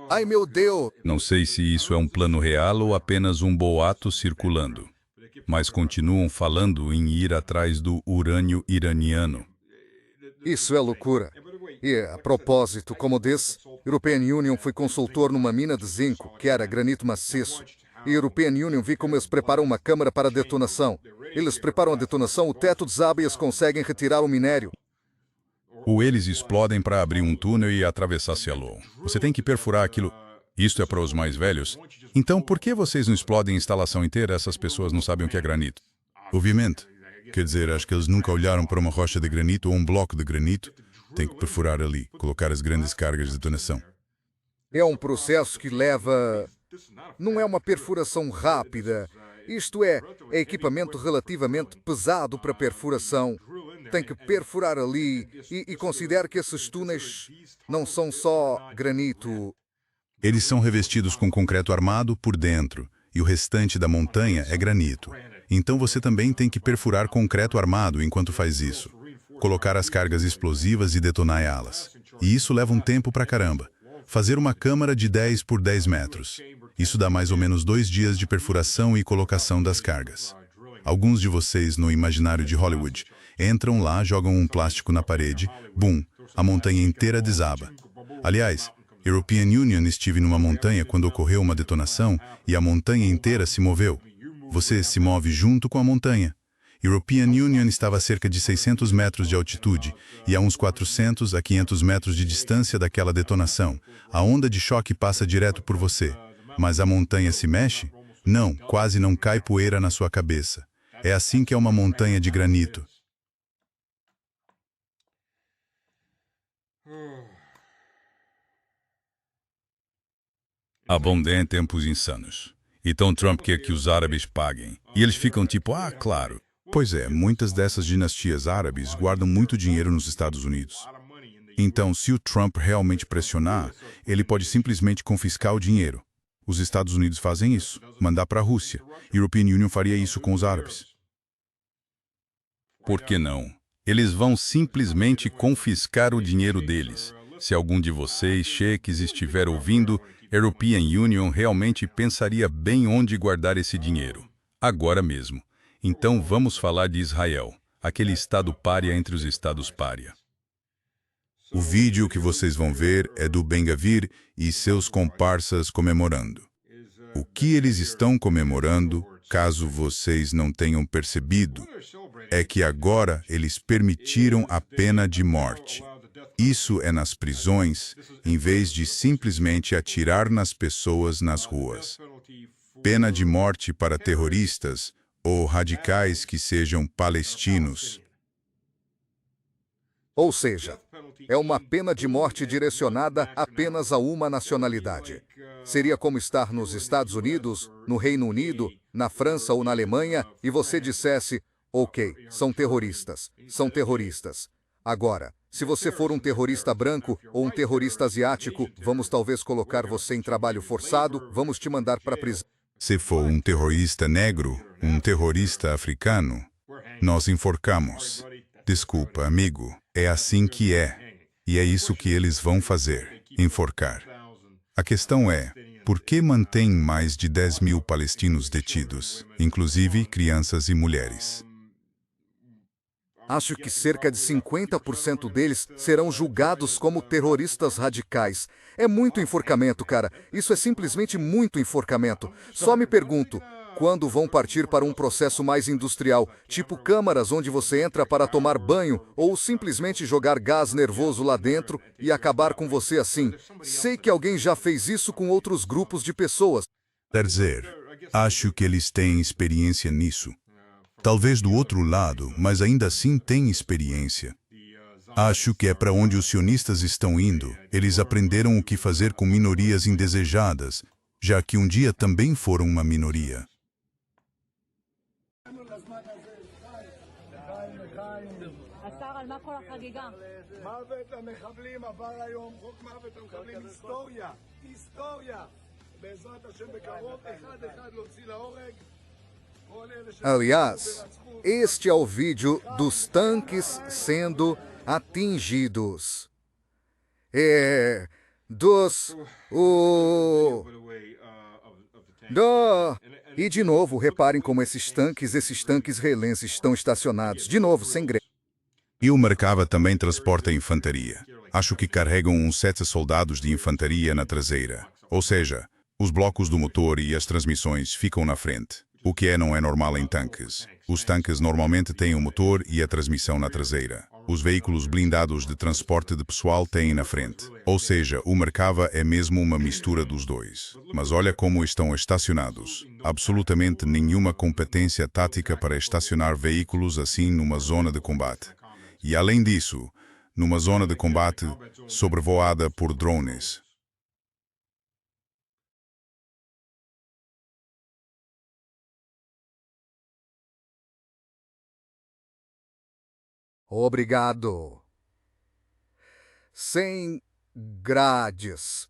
Ai, meu Deus! Não sei se isso é um plano real ou apenas um boato circulando, mas continuam falando em ir atrás do urânio iraniano. Isso é loucura. E, a propósito, como diz, European Union foi consultor numa mina de zinco, que era granito maciço. E European Union viu como eles preparam uma câmara para detonação. Eles preparam a detonação, o teto desaba e eles conseguem retirar o minério. Ou eles explodem para abrir um túnel e atravessar Cielo. Você tem que perfurar aquilo. Isto é para os mais velhos. Então, por que vocês não explodem a instalação inteira? Essas pessoas não sabem o que é granito. Obviamente. Quer dizer, acho que eles nunca olharam para uma rocha de granito ou um bloco de granito. Tem que perfurar ali, colocar as grandes cargas de detonação. É um processo que leva... Não é uma perfuração rápida. Isto é equipamento relativamente pesado para perfuração. Tem que perfurar ali e considere que esses túneis não são só granito. Eles são revestidos com concreto armado por dentro, e o restante da montanha é granito. Então você também tem que perfurar concreto armado enquanto faz isso. Colocar as cargas explosivas e detonar elas. E isso leva um tempo pra caramba. Fazer uma câmara de 10 por 10 metros. Isso dá mais ou menos 2 dias de perfuração e colocação das cargas. Alguns de vocês, no imaginário de Hollywood, entram lá, jogam um plástico na parede, bum, a montanha inteira desaba. Aliás, European Union estive numa montanha quando ocorreu uma detonação e a montanha inteira se moveu. Você se move junto com a montanha. European Union estava a cerca de 600 metros de altitude e a uns 400 a 500 metros de distância daquela detonação. A onda de choque passa direto por você. Mas a montanha se mexe? Não, quase não cai poeira na sua cabeça. É assim que é uma montanha de granito. A Bondé em tempos insanos. Então Trump quer que os árabes paguem. E eles ficam tipo, ah, claro. Pois é, muitas dessas dinastias árabes guardam muito dinheiro nos Estados Unidos. Então, se o Trump realmente pressionar, ele pode simplesmente confiscar o dinheiro. Os Estados Unidos fazem isso, mandar para a Rússia. A European Union faria isso com os árabes. Por que não? Eles vão simplesmente confiscar o dinheiro deles. Se algum de vocês, cheques, estiver ouvindo, European Union realmente pensaria bem onde guardar esse dinheiro. Agora mesmo. Então vamos falar de Israel, aquele estado pária entre os estados pária. O vídeo que vocês vão ver é do Ben-Gvir e seus comparsas comemorando. O que eles estão comemorando, caso vocês não tenham percebido, é que agora eles permitiram a pena de morte. Isso é nas prisões, em vez de simplesmente atirar nas pessoas nas ruas. Pena de morte para terroristas ou radicais que sejam palestinos. Ou seja, é uma pena de morte direcionada apenas a uma nacionalidade. Seria como estar nos Estados Unidos, no Reino Unido, na França ou na Alemanha e você dissesse, ok, são terroristas, são terroristas. Agora, se você for um terrorista branco ou um terrorista asiático, vamos talvez colocar você em trabalho forçado, vamos te mandar para a prisão. Se for um terrorista negro, um terrorista africano, nós enforcamos. Desculpa, amigo, é assim que é. E é isso que eles vão fazer, enforcar. A questão é, por que mantém mais de 10 mil palestinos detidos, inclusive crianças e mulheres? Acho que cerca de 50% deles serão julgados como terroristas radicais. É muito enforcamento, cara. Isso é simplesmente muito enforcamento. Só me pergunto, quando vão partir para um processo mais industrial, tipo câmaras onde você entra para tomar banho ou simplesmente jogar gás nervoso lá dentro e acabar com você assim? Sei que alguém já fez isso com outros grupos de pessoas. Quer dizer, acho que eles têm experiência nisso. Talvez do outro lado, mas ainda assim têm experiência. Acho que é para onde os sionistas estão indo. Eles aprenderam o que fazer com minorias indesejadas, já que um dia também foram uma minoria. Aliás, este é o vídeo dos tanques sendo atingidos. dos... o... do... E de novo, reparem como esses tanques relés estão estacionados. De novo, sem greve. E o Merkava também transporta infantaria. Acho que carregam uns 7 soldados de infantaria na traseira. Ou seja, os blocos do motor e as transmissões ficam na frente. O que não é normal em tanques. Os tanques normalmente têm o motor e a transmissão na traseira. Os veículos blindados de transporte de pessoal têm na frente. Ou seja, o Merkava é mesmo uma mistura dos dois. Mas olha como estão estacionados. Absolutamente nenhuma competência tática para estacionar veículos assim numa zona de combate. E além disso, numa zona de combate sobrevoada por drones. Obrigado. Sem grades.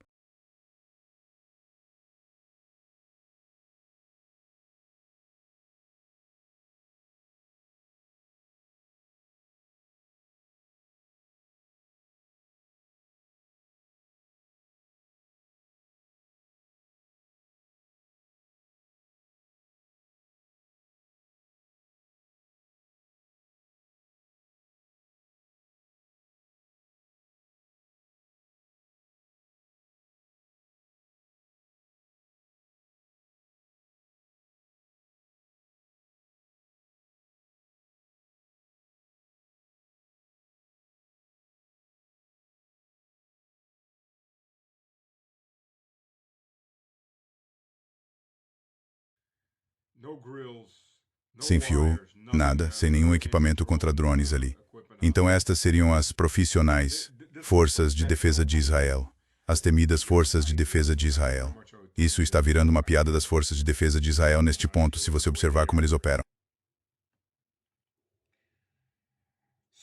Sem fio, nada, sem nenhum equipamento contra drones ali. Então estas seriam as profissionais Forças de Defesa de Israel. As temidas Forças de Defesa de Israel. Isso está virando uma piada das Forças de Defesa de Israel neste ponto, se você observar como eles operam.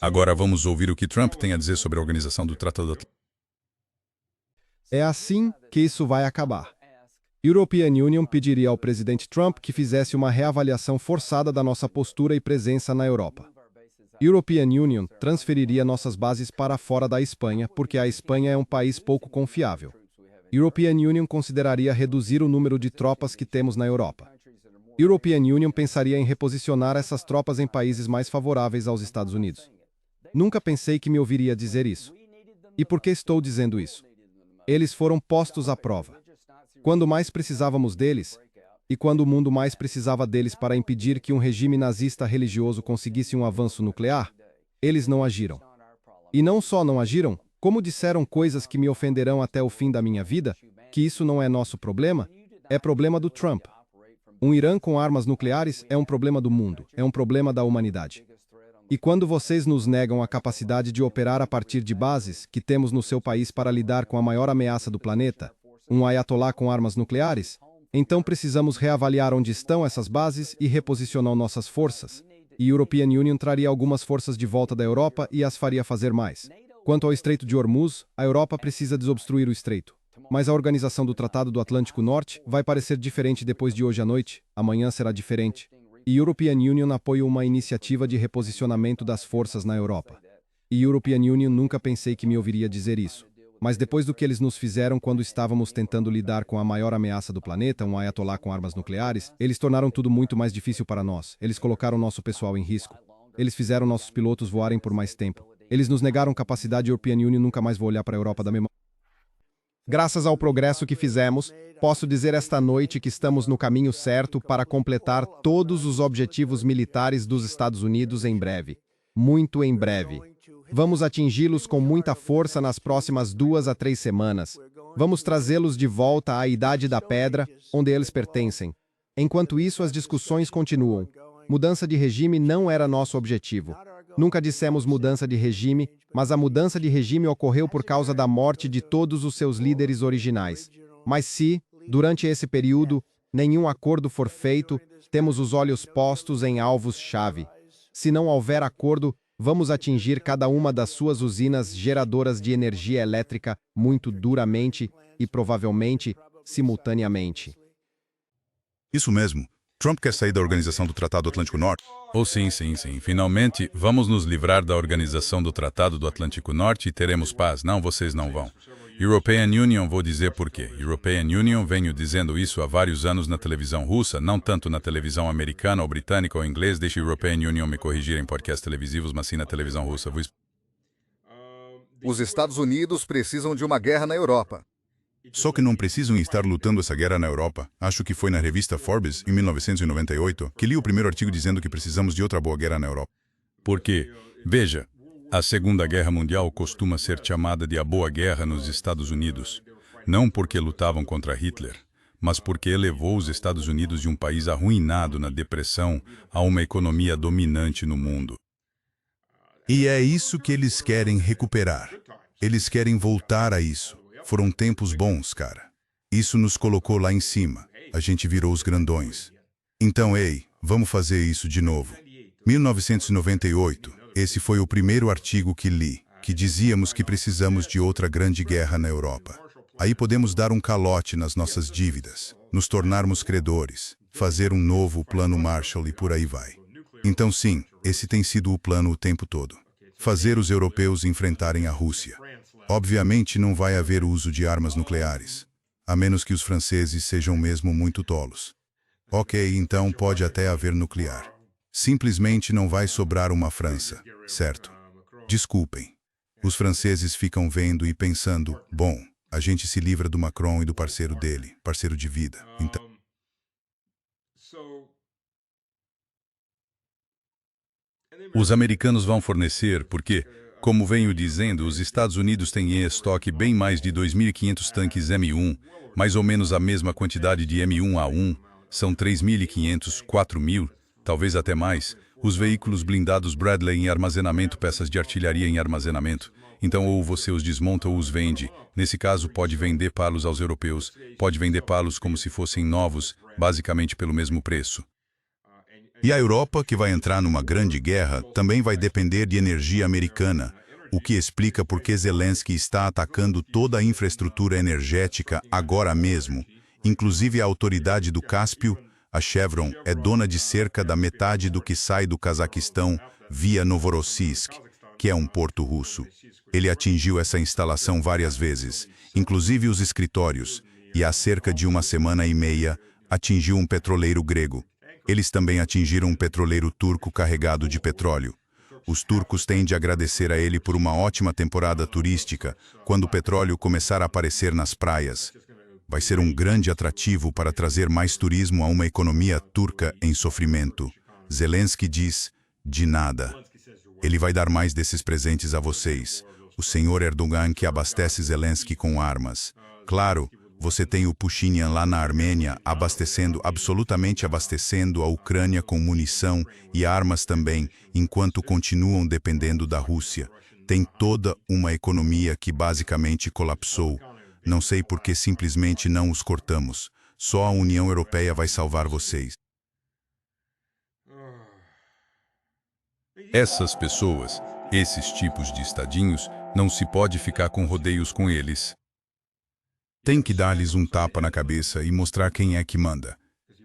Agora vamos ouvir o que Trump tem a dizer sobre a organização do Tratado Atlântico. É assim que isso vai acabar. European Union pediria ao presidente Trump que fizesse uma reavaliação forçada da nossa postura e presença na Europa. European Union transferiria nossas bases para fora da Espanha, porque a Espanha é um país pouco confiável. European Union consideraria reduzir o número de tropas que temos na Europa. European Union pensaria em reposicionar essas tropas em países mais favoráveis aos Estados Unidos. Nunca pensei que me ouviria dizer isso. E por que estou dizendo isso? Eles foram postos à prova. Quando mais precisávamos deles, e quando o mundo mais precisava deles para impedir que um regime nazista religioso conseguisse um avanço nuclear, eles não agiram. E não só não agiram, como disseram coisas que me ofenderão até o fim da minha vida, que isso não é nosso problema, é problema do Trump. Um Irã com armas nucleares é um problema do mundo, é um problema da humanidade. E quando vocês nos negam a capacidade de operar a partir de bases que temos no seu país para lidar com a maior ameaça do planeta, um ayatolá com armas nucleares, então precisamos reavaliar onde estão essas bases e reposicionar nossas forças. E European Union traria algumas forças de volta da Europa e as faria fazer mais. Quanto ao Estreito de Hormuz, a Europa precisa desobstruir o estreito. Mas a organização do Tratado do Atlântico Norte vai parecer diferente depois de hoje à noite, amanhã será diferente. E European Union apoia uma iniciativa de reposicionamento das forças na Europa. E European Union nunca pensei que me ouviria dizer isso. Mas depois do que eles nos fizeram quando estávamos tentando lidar com a maior ameaça do planeta, um ayatolá com armas nucleares, eles tornaram tudo muito mais difícil para nós. Eles colocaram nosso pessoal em risco. Eles fizeram nossos pilotos voarem por mais tempo. Eles nos negaram capacidade. European Union nunca mais vou olhar para a Europa da mesma. Graças ao progresso que fizemos, posso dizer esta noite que estamos no caminho certo para completar todos os objetivos militares dos Estados Unidos em breve. Muito em breve. Vamos atingi-los com muita força nas próximas 2 a 3 semanas. Vamos trazê-los de volta à Idade da Pedra, onde eles pertencem. Enquanto isso, as discussões continuam. Mudança de regime não era nosso objetivo. Nunca dissemos mudança de regime, mas a mudança de regime ocorreu por causa da morte de todos os seus líderes originais. Mas se, durante esse período, nenhum acordo for feito, temos os olhos postos em alvos-chave. Se não houver acordo, vamos atingir cada uma das suas usinas geradoras de energia elétrica muito duramente e provavelmente simultaneamente. Isso mesmo. Trump quer sair da organização do Tratado do Atlântico Norte? Oh, sim. Finalmente, vamos nos livrar da organização do Tratado do Atlântico Norte e teremos paz. Não, vocês não vão. European Union, vou dizer por quê. European Union, venho dizendo isso há vários anos na televisão russa, não tanto na televisão americana ou britânica ou inglês, deixe European Union me corrigir em podcasts televisivos, mas sim na televisão russa. Os Estados Unidos precisam de uma guerra na Europa. Só que não precisam estar lutando essa guerra na Europa. Acho que foi na revista Forbes, em 1998, que li o primeiro artigo dizendo que precisamos de outra boa guerra na Europa. Porque, veja, a Segunda Guerra Mundial costuma ser chamada de a Boa Guerra nos Estados Unidos, não porque lutavam contra Hitler, mas porque elevou os Estados Unidos de um país arruinado na depressão a uma economia dominante no mundo. E é isso que eles querem recuperar. Eles querem voltar a isso. Foram tempos bons, cara. Isso nos colocou lá em cima. A gente virou os grandões. Então, ei, vamos fazer isso de novo. 1998, esse foi o primeiro artigo que li, que dizíamos que precisamos de outra grande guerra na Europa. Aí podemos dar um calote nas nossas dívidas, nos tornarmos credores, fazer um novo plano Marshall e por aí vai. Então sim, esse tem sido o plano o tempo todo. Fazer os europeus enfrentarem a Rússia. Obviamente não vai haver uso de armas nucleares, a menos que os franceses sejam mesmo muito tolos. Ok, então pode até haver nuclear. Simplesmente não vai sobrar uma França, certo? Desculpem. Os franceses ficam vendo e pensando, bom, a gente se livra do Macron e do parceiro dele, parceiro de vida. Então, os americanos vão fornecer, porque, como venho dizendo, os Estados Unidos têm em estoque bem mais de 2.500 tanques M1, mais ou menos a mesma quantidade de M1A1, são 3.500, 4.000, talvez até mais, os veículos blindados Bradley em armazenamento, peças de artilharia em armazenamento. Então ou você os desmonta ou os vende. Nesse caso pode vender palos aos europeus, pode vender palos como se fossem novos, basicamente pelo mesmo preço. E a Europa, que vai entrar numa grande guerra, também vai depender de energia americana, o que explica por que Zelensky está atacando toda a infraestrutura energética agora mesmo, inclusive a autoridade do Cáspio. A Chevron é dona de cerca da metade do que sai do Cazaquistão via Novorossiysk, que é um porto russo. Ele atingiu essa instalação várias vezes, inclusive os escritórios, e há cerca de uma semana e meia atingiu um petroleiro grego. Eles também atingiram um petroleiro turco carregado de petróleo. Os turcos têm de agradecer a ele por uma ótima temporada turística, quando o petróleo começar a aparecer nas praias. Vai ser um grande atrativo para trazer mais turismo a uma economia turca em sofrimento. Zelensky diz, de nada. Ele vai dar mais desses presentes a vocês. O senhor Erdogan que abastece Zelensky com armas. Claro, você tem o Pushinian lá na Armênia absolutamente abastecendo a Ucrânia com munição e armas também, enquanto continuam dependendo da Rússia. Tem toda uma economia que basicamente colapsou. Não sei por que simplesmente não os cortamos. Só a União Europeia vai salvar vocês. Essas pessoas, esses tipos de estadinhos, não se pode ficar com rodeios com eles. Tem que dar-lhes um tapa na cabeça e mostrar quem é que manda.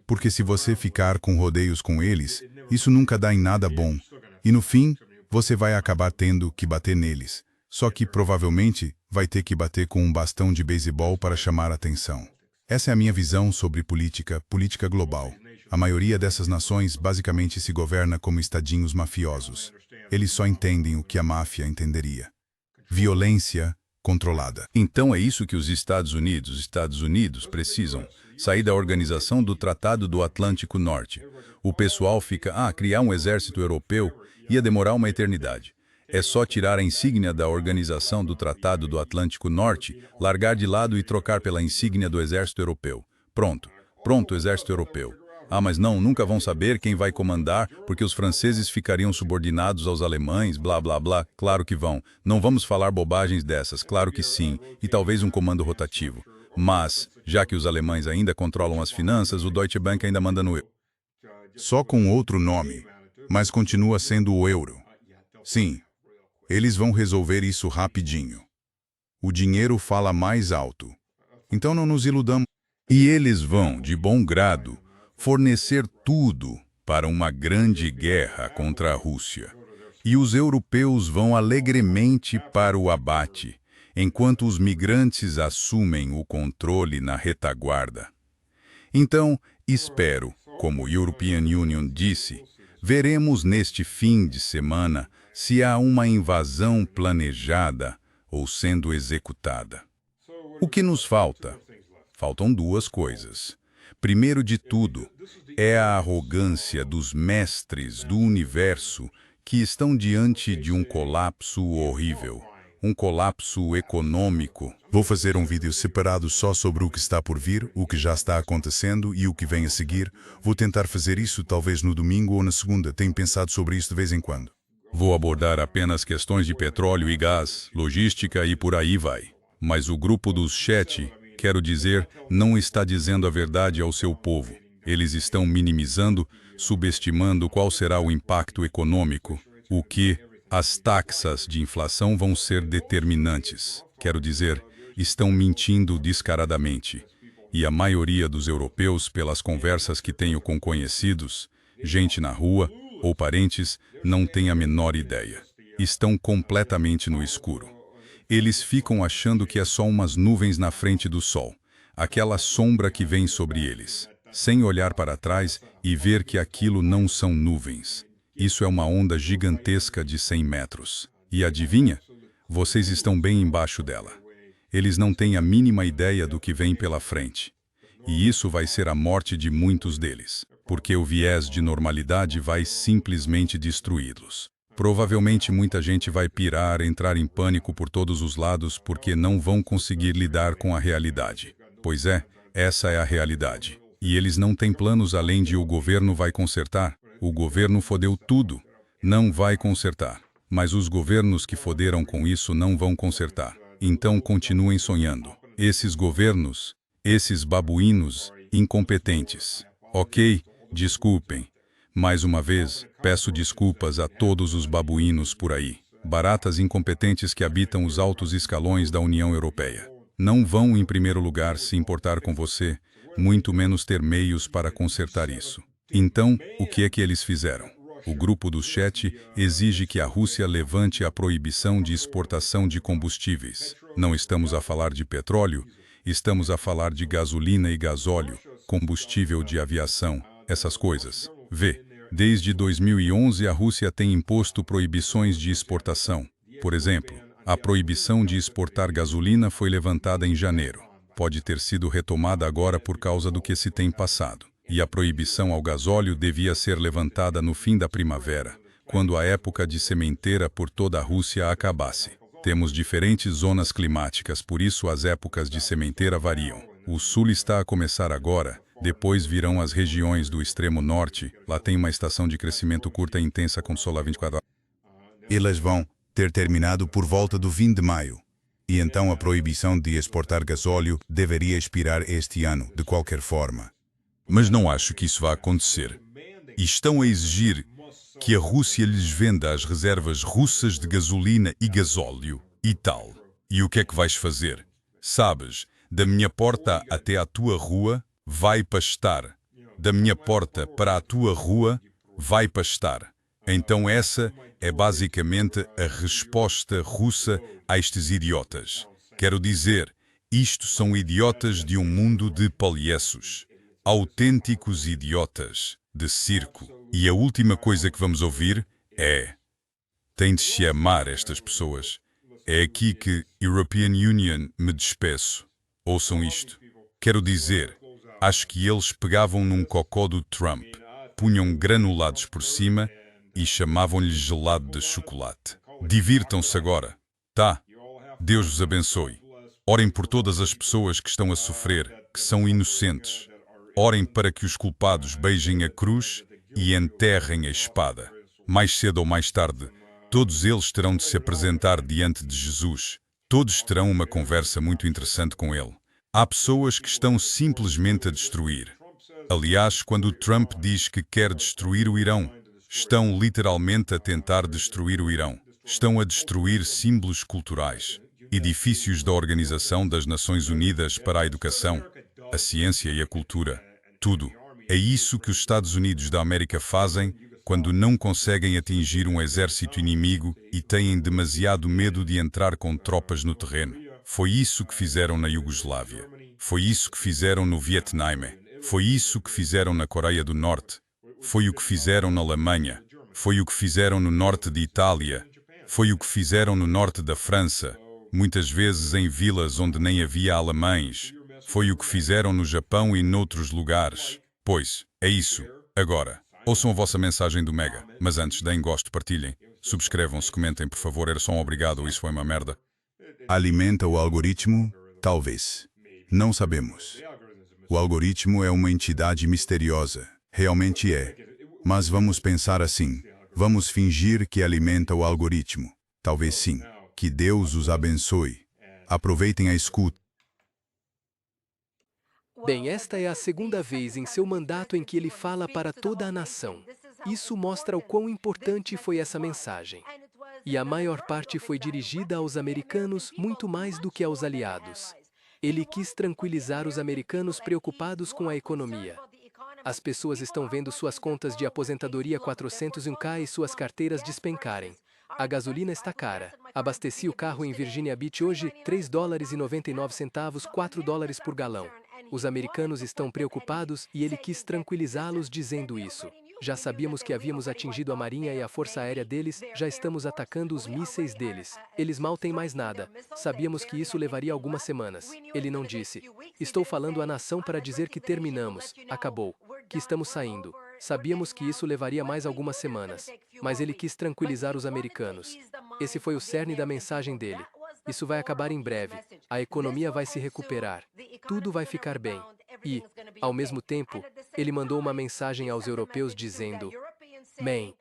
Porque se você ficar com rodeios com eles, isso nunca dá em nada bom. E no fim, você vai acabar tendo que bater neles. Só que provavelmente vai ter que bater com um bastão de beisebol para chamar a atenção. Essa é a minha visão sobre política global. A maioria dessas nações basicamente se governa como estadinhos mafiosos. Eles só entendem o que a máfia entenderia. Violência controlada. Então é isso que os Estados Unidos precisam. Sair da organização do Tratado do Atlântico Norte. O pessoal fica, criar um exército europeu ia demorar uma eternidade. É só tirar a insígnia da organização do Tratado do Atlântico Norte, largar de lado e trocar pela insígnia do Exército Europeu. Pronto, Exército Europeu. Mas não, nunca vão saber quem vai comandar, porque os franceses ficariam subordinados aos alemães, blá blá blá. Claro que vão. Não vamos falar bobagens dessas, claro que sim. E talvez um comando rotativo. Mas, já que os alemães ainda controlam as finanças, o Deutsche Bank ainda manda no euro. Só com outro nome, mas continua sendo o euro. Sim. Eles vão resolver isso rapidinho. O dinheiro fala mais alto. Então não nos iludamos. E eles vão, de bom grado, fornecer tudo para uma grande guerra contra a Rússia. E os europeus vão alegremente para o abate. enquanto os migrantes assumem o controle na retaguarda. Então, espero, como a European Union disse, veremos neste fim de semana se há uma invasão planejada ou sendo executada. O que nos falta? Faltam duas coisas. Primeiro de tudo, é a arrogância dos mestres do universo que estão diante de um colapso horrível. Um colapso econômico. Vou fazer um vídeo separado só sobre o que está por vir, o que já está acontecendo e o que vem a seguir. Vou tentar fazer isso talvez no domingo ou na segunda. Tenho pensado sobre isso de vez em quando. Vou abordar apenas questões de petróleo e gás, logística e por aí vai. Mas o grupo dos chat, quero dizer, não está dizendo a verdade ao seu povo. Eles estão minimizando, subestimando qual será o impacto econômico, o que as taxas de inflação vão ser determinantes. Quero dizer, estão mentindo descaradamente. E a maioria dos europeus, pelas conversas que tenho com conhecidos, gente na rua ou parentes, não tem a menor ideia. Estão completamente no escuro. Eles ficam achando que é só umas nuvens na frente do sol, aquela sombra que vem sobre eles, sem olhar para trás e ver que aquilo não são nuvens. Isso é uma onda gigantesca de 100 metros. E adivinha? Vocês estão bem embaixo dela. Eles não têm a mínima ideia do que vem pela frente. E isso vai ser a morte de muitos deles, porque o viés de normalidade vai simplesmente destruí-los. Provavelmente muita gente vai pirar, entrar em pânico por todos os lados porque não vão conseguir lidar com a realidade. Pois é, essa é a realidade. E eles não têm planos além de o governo vai consertar. O governo fodeu tudo. Não vai consertar. Mas os governos que foderam com isso não vão consertar. Então continuem sonhando. Esses governos, esses babuínos incompetentes. Ok, desculpem. Mais uma vez, peço desculpas a todos os babuínos por aí. Baratas incompetentes que habitam os altos escalões da União Europeia. Não vão, em primeiro lugar, se importar com você, muito menos ter meios para consertar isso. Então, o que é que eles fizeram? O grupo do chat exige que a Rússia levante a proibição de exportação de combustíveis. Não estamos a falar de petróleo, estamos a falar de gasolina e gasóleo, combustível de aviação, essas coisas. Vê, desde 2011 a Rússia tem imposto proibições de exportação. Por exemplo, a proibição de exportar gasolina foi levantada em janeiro. Pode ter sido retomada agora por causa do que se tem passado. E a proibição ao gasóleo devia ser levantada no fim da primavera, quando a época de sementeira por toda a Rússia acabasse. Temos diferentes zonas climáticas, por isso as épocas de sementeira variam. O sul está a começar agora, depois virão as regiões do extremo norte, lá tem uma estação de crescimento curta e intensa com sol a 24 horas. Elas vão ter terminado por volta do fim de maio. E então a proibição de exportar gasóleo deveria expirar este ano, de qualquer forma. Mas não acho que isso vá acontecer. E estão a exigir que a Rússia lhes venda as reservas russas de gasolina e gasóleo e tal. E o que é que vais fazer? Sabes, da minha porta até à tua rua, vai pastar. Da minha porta para a tua rua, vai pastar. Então essa é basicamente a resposta russa a estes idiotas. Quero dizer, isto são idiotas de um mundo de palhaços. Autênticos idiotas de circo. E a última coisa que vamos ouvir é: tem de se amar estas pessoas. É aqui que European Union me despeço. Ouçam isto. Quero dizer, acho que eles pegavam num cocó do Trump, punham granulados por cima e chamavam-lhe gelado de chocolate. Divirtam-se agora, tá? Deus vos abençoe. Orem por todas as pessoas que estão a sofrer, que são inocentes. Orem para que os culpados beijem a cruz e enterrem a espada. Mais cedo ou mais tarde, todos eles terão de se apresentar diante de Jesus. Todos terão uma conversa muito interessante com ele. Há pessoas que estão simplesmente a destruir. Aliás, quando Trump diz que quer destruir o Irão, estão literalmente a tentar destruir o Irão. Estão a destruir símbolos culturais, edifícios da Organização das Nações Unidas para a Educação, a Ciência e a Cultura. Tudo. É isso que os Estados Unidos da América fazem quando não conseguem atingir um exército inimigo e têm demasiado medo de entrar com tropas no terreno. Foi isso que fizeram na Iugoslávia. Foi isso que fizeram no Vietnã. Foi isso que fizeram na Coreia do Norte. Foi o que fizeram na Alemanha. Foi o que fizeram no norte de Itália. Foi o que fizeram no norte da França, muitas vezes em vilas onde nem havia alemães. Foi o que fizeram no Japão e noutros lugares. Pois, é isso. Agora, ouçam a vossa mensagem do Mega, mas antes deem gosto, partilhem, subscrevam-se, comentem, por favor, era só um obrigado, isso foi uma merda. Alimenta o algoritmo? Talvez. Não sabemos. O algoritmo é uma entidade misteriosa. Realmente é. Mas vamos pensar assim. Vamos fingir que alimenta o algoritmo. Talvez sim. Que Deus os abençoe. Aproveitem a escuta. Bem, esta é a segunda vez em seu mandato em que ele fala para toda a nação. Isso mostra o quão importante foi essa mensagem. E a maior parte foi dirigida aos americanos muito mais do que aos aliados. Ele quis tranquilizar os americanos preocupados com a economia. As pessoas estão vendo suas contas de aposentadoria 401k e suas carteiras despencarem. A gasolina está cara. Abasteci o carro em Virginia Beach hoje, $3,99, $4 por galão. Os americanos estão preocupados e ele quis tranquilizá-los dizendo isso. Já sabíamos que havíamos atingido a marinha e a força aérea deles, já estamos atacando os mísseis deles. Eles mal têm mais nada. Sabíamos que isso levaria algumas semanas. Ele não disse: estou falando à nação para dizer que terminamos, acabou, que estamos saindo. Sabíamos que isso levaria mais algumas semanas. Mas ele quis tranquilizar os americanos. Esse foi o cerne da mensagem dele. Isso vai acabar em breve. A economia vai se recuperar. Tudo vai ficar bem. E, ao mesmo tempo, ele mandou uma mensagem aos europeus dizendo: "Man,